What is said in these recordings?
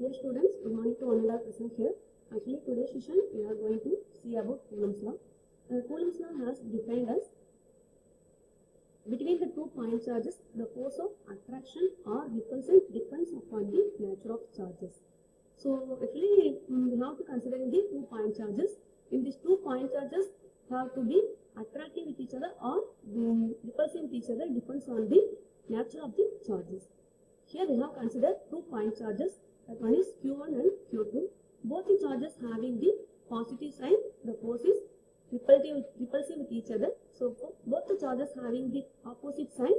Dear students, good morning to one and all present here. Actually, today's session we are going to see about Coulomb's law. Coulomb's law has defined as between the two point charges, the force of attraction or repulsion depends upon the nature of charges. So actually, we have to consider the 2 point charges. In these 2 point charges have to be attractive with each other or repulsive with each other, depends on the nature of the charges. Here we have considered 2 point charges. That one is Q1 and Q2. Both the charges having the positive sign, the force is repulsive with each other. So both the charges having the opposite sign,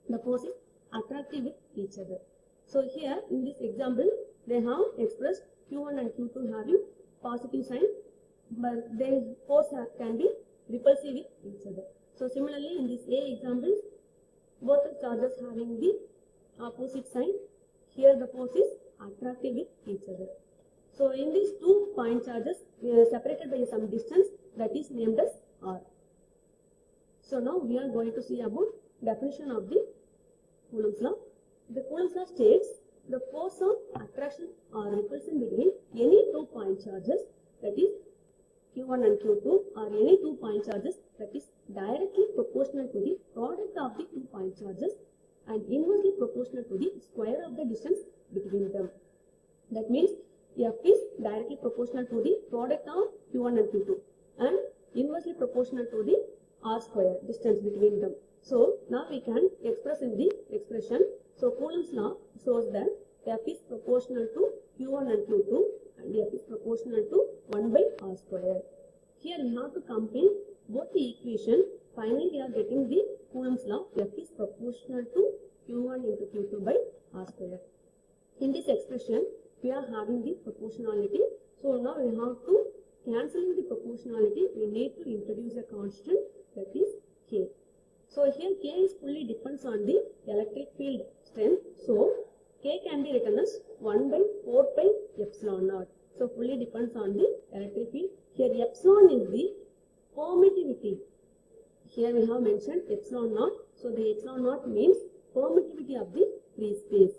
the force is attractive with each other. So here in this example, they have expressed Q1 and Q2 having positive sign, but their force can be repulsive with each other. So similarly in this A example, both the charges having the opposite sign, here the force is attractive with each other. So in these 2 point charges, we are separated by some distance that is named as R. So now we are going to see about definition of the Coulomb's law. The Coulomb's law states the force of attraction or repulsion between any 2 point charges, that is Q1 and Q2, or any 2 point charges, that is directly proportional to the product of the 2 point charges and inversely proportional to the square of the distance between them. That means F is directly proportional to the product of Q1 and Q2 and inversely proportional to the R square distance between them. So now we can express in the expression. So Coulomb's law shows that F is proportional to Q1 and Q2 and F is proportional to 1 by R square. Here we have to combine both the equation. Finally we are getting the Coulomb's law. F is proportional to Q1 into Q2 by R square. In this expression we are having the proportionality. So now we have to cancelling the proportionality, we need to introduce a constant, that is K. So here K is fully depends on the electric field strength. So K can be written as 1 by 4 pi epsilon naught. So fully depends on the electric field. Here epsilon is the permittivity. Here we have mentioned epsilon naught. So the epsilon naught means permittivity of the free space.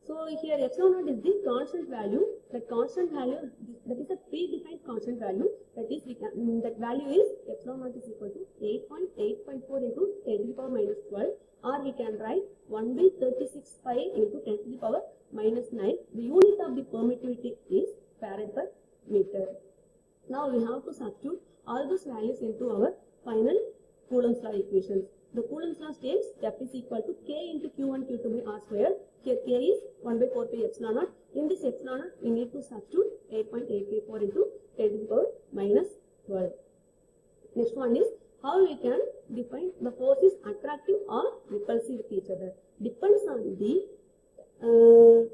So here epsilon naught is the constant value. That constant value, that is a predefined constant value. That is, that value is epsilon naught is equal to 8.854 into 10 to the power minus 12, or we can write 1 by 36 pi into 10 to the power minus 9. The unit of the permittivity is farad per meter. Now we have to substitute all those values into our final Coulomb's law equations. The Coulomb's law states F is equal to K into Q1 Q2 by R square. Here K is 1 by 4 pi epsilon naught. In this epsilon naught, we need to substitute 8.834 into 10 to the power minus 12. Next one is how we can define the force is attractive or repulsive with each other. Depends on the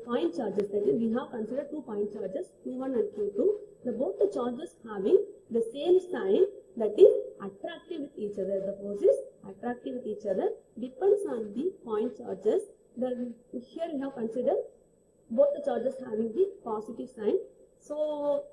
point charges. That is, we have considered 2 point charges, Q1 and Q2. Both the charges having the same sign, that is attractive with each other. The force is attractive with each other, depends on the point charges. Here we have considered both the charges having the positive sign. So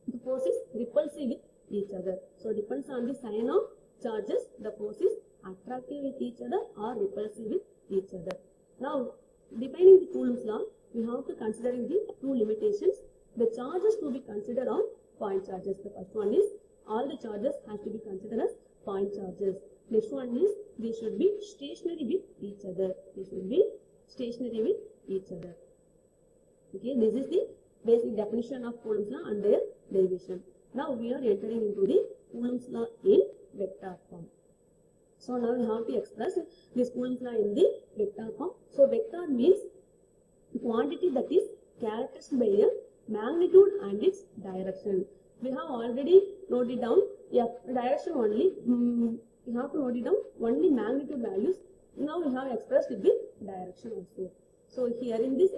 the force is repulsive with each other. So depends on the sign of charges, the force is attractive with each other or repulsive with each other. Now defining the Coulomb's law, we have to consider the 2 limitations. The charges to be considered are point charges. The first one is all the charges has to be considered as point charges. Next one is they should be stationary with each other. They should be stationary with each other. Okay, this is the basic definition of Coulomb's law and their derivation. Now we are entering into the Coulomb's law in vector form. So now we have to express this Coulomb's law in the vector form. So vector means quantity that is characterized by a magnitude and its direction. We have already noted down direction only. We have to note it down only magnitude values. Now we have expressed with the direction also. So here in this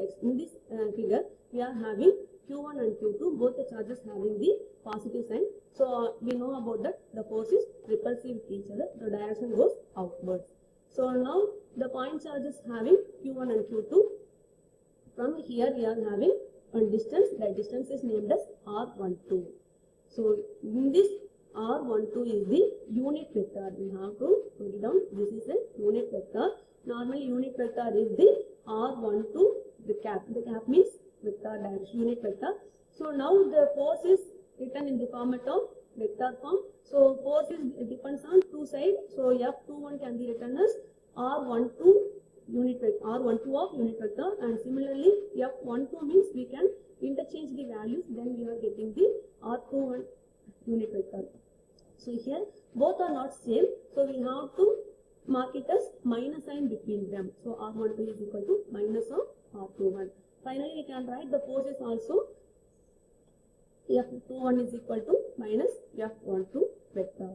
figure, we are having Q1 and Q2, both the charges having the positive sign. So we know about that the force is repulsive with each other. The direction goes outwards. So now the point charges having Q1 and Q2. From here we are having one distance. That distance is named as R12. So in this R12 is the unit vector. We have to put it down. This is a unit vector. Normally unit vector is the R12, the cap. The cap means vector direction, unit vector. So now the force is written in the format of vector form. So force is depends on two sides. So F21 can be written as R12 unit vector, R12 of unit vector, and similarly F12 means we can interchange the values, then we are getting the R21 unit vector. So here both are not same, so we have to mark it as minus sign between them. So R12 is equal to minus of R21. Finally we can write the forces also. F21 is equal to minus F12 vector.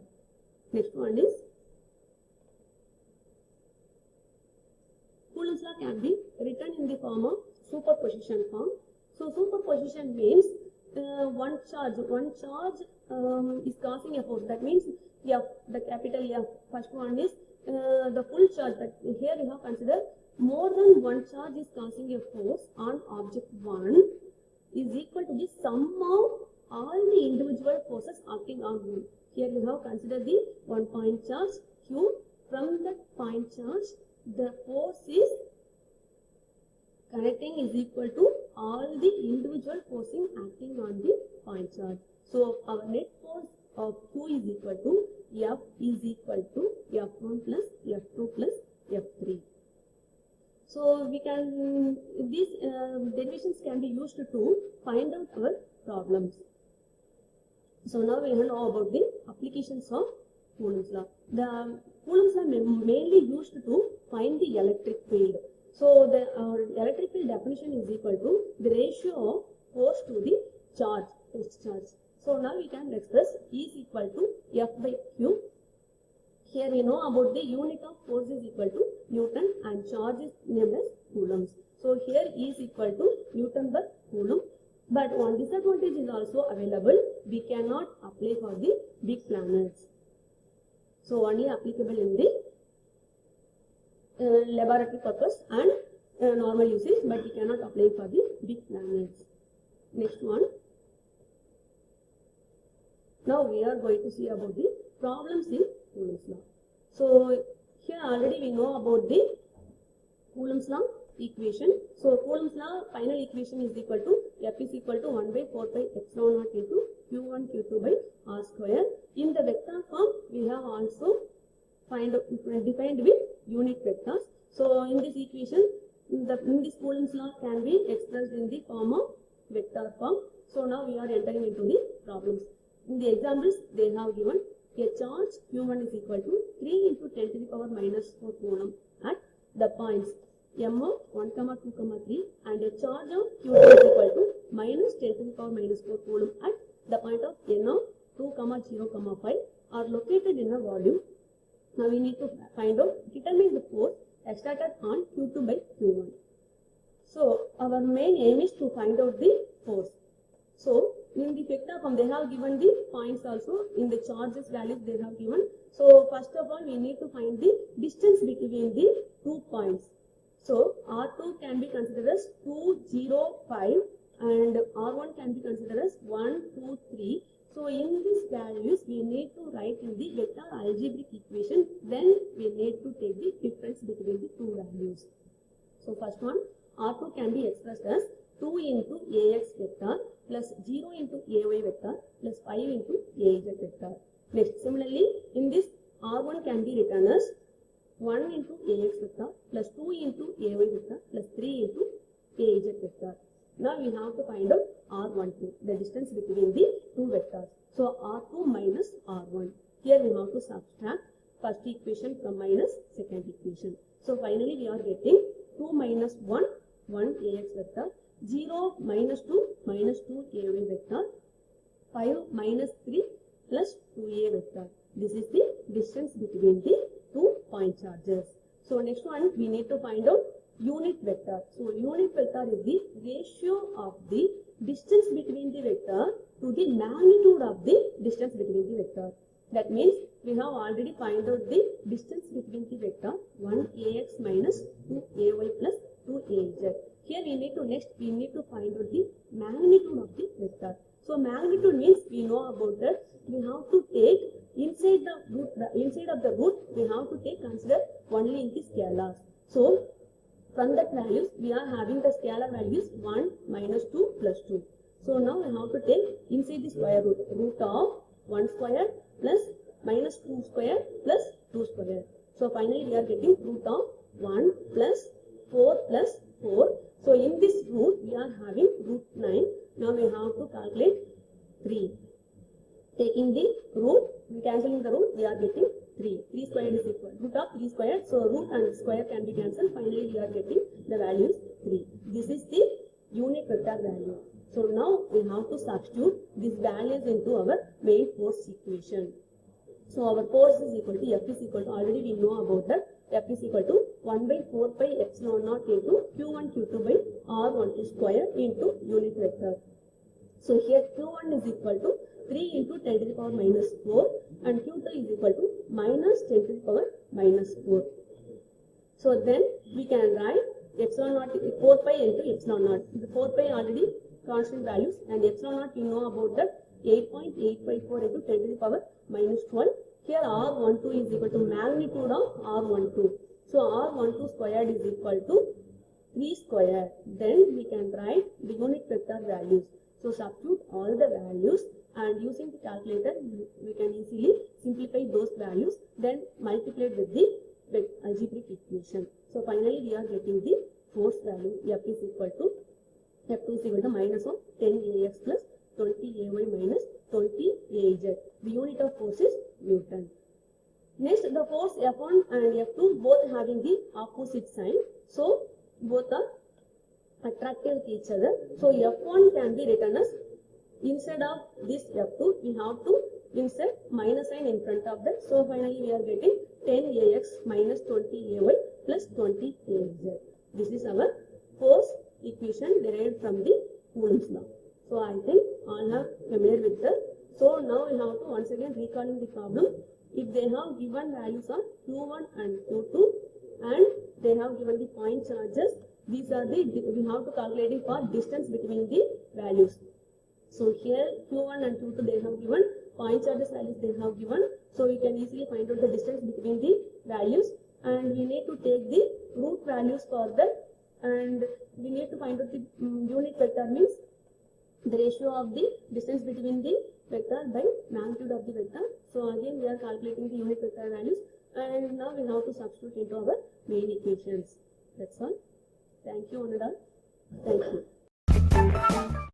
Next one is Coulomb's law can be written in the form of superposition form. So superposition means one charge is causing a force. That means F, the capital F. First one is the full charge. That here we have considered more than one charge is causing a force on object 1 is equal to the sum of all the individual forces acting on 1. Here we have considered the 1 point charge Q. From that point charge, the force is connecting is equal to all the individual forcing acting on the point charge. So our net force of Q is equal to F is equal to F1 plus F2 plus F3. So we can, these derivations can be used to find out our problems. So now we will know about the applications of Coulomb's law. The Coulomb's law mainly used to find the electric field. So the electric field definition is equal to the ratio of force to the charge, test charge. So now we can express E is equal to F by Q. Here we know about the unit of force is equal to Newton and charge is named as coulombs. So here E is equal to Newton per coulomb. But one disadvantage is also available. We cannot apply for the big planets. So only applicable in the laboratory purpose and normal usage, but we cannot apply for the big planets. Next one. Now we are going to see about the problems in Coulomb's law. So here already we know about the Coulomb's law equation. So Coulomb's law final equation is equal to F is equal to 1 by 4 pi epsilon naught into Q1 Q2 by R square. In the vector form we have also defined with unit vectors. So in this equation, in this Coulomb's law can be expressed in the form of vector form. So now we are entering into the problems. In the examples they have given a charge Q1 is equal to 3 into 10 to the power minus 4 coulomb at the points M of 1, 2, 3 and a charge of Q2 is equal to minus 10 to the power minus 4 coulomb at the point of N of 2, 0, 5 are located in a volume. Now we need to find out, determine the force exerted on Q2 by Q1. So our main aim is to find out the force. So in the vector form they have given the points also, in the charges values they have given. So first of all we need to find the distance between the 2 points. So R2 can be considered as 2, 0, 5 and R1 can be considered as 1, 2, 3. So in these values we need to write in the vector algebraic equation, then we need to take the difference between the two values. So first one, R2 can be expressed as 2 into AX vector plus 0 into AY vector plus 5 into AZ vector. Next, similarly in this R1 can be written as 1 into AX vector plus 2 into AY vector plus 3 into AZ vector. Now we have to find out R12, the distance between the two vectors. So R2 minus R1. Here we have to subtract first equation from minus second equation. So finally we are getting 2 minus 1, 1 AX vector, 0 minus 2 AY vector, 5 minus 3 plus 2A vector. This is the distance between the 2 point charges. So next one we need to find out unit vector. So unit vector is the ratio of the distance between the vector to the magnitude of the distance between the vector. That means we have already find out the distance between the vector 1AX minus 2AY plus 2AZ. Here we need to find out the magnitude of the vector. So magnitude means we know about that. We have to take inside of the root we have to take consider only in the scalars. So From that values, we are having the scalar values 1, minus 2, plus 2. So now we have to take inside the square root, root of 1 square plus minus 2 square plus 2 square. So finally we are getting root of 1 plus 4 plus 4. So in this root we are having root 9. Now we have to calculate 3. Taking the root, cancelling the root, we are getting 3. 3 squared is equal to root of 3 squared. So root and square can be cancelled. Finally we are getting the values 3. This is the unit vector value. So now we have to substitute these values into our main force equation. So our force is equal to F is equal to, already we know about that, F is equal to 1 by 4 pi epsilon naught into Q1 Q2 by R12 square into unit vector. So here Q1 is equal to 3 into 10 to the power minus 4 and Q2 is equal to minus 10 to the power minus 4. So then we can write epsilon naught 4 pi into epsilon naught. The 4 pi already constant values and epsilon naught we know about that 8.854 into 10 to the power minus 12. Here R12 is equal to magnitude of R12. So R12 squared is equal to 3 square. Then we can write the unit vector values. So substitute all the values and using the calculator we can easily simplify those values, then multiply with the algebraic equation. So finally we are getting the force value F is equal to F2 is equal to minus of 10 AX plus 20 AY minus 20 AZ. The unit of force is Newton. Next, the force F1 and F2 both having the opposite sign. So both are attractive to each other. So F1 can be written as, instead of this F2, we have to insert minus sign in front of that. So finally we are getting 10 AX minus 20 AY plus 20 AZ. This is our force equation derived from the Coulomb's law. So I think all are familiar with that. So now we have to once again recalling the problem. If they have given values of Q1 and Q2 and they have given the point charges, these are the, we have to calculate for distance between the values. So here Q1 and Q2 they have given, point charges values they have given. So we can easily find out the distance between the values and we need to take the root values for that and we need to find out the unit vector means the ratio of the distance between the vector by magnitude of the vector. So again we are calculating the unit vector values and now we have to substitute into our main equations. That's all. Thank you, Anada. Thank you.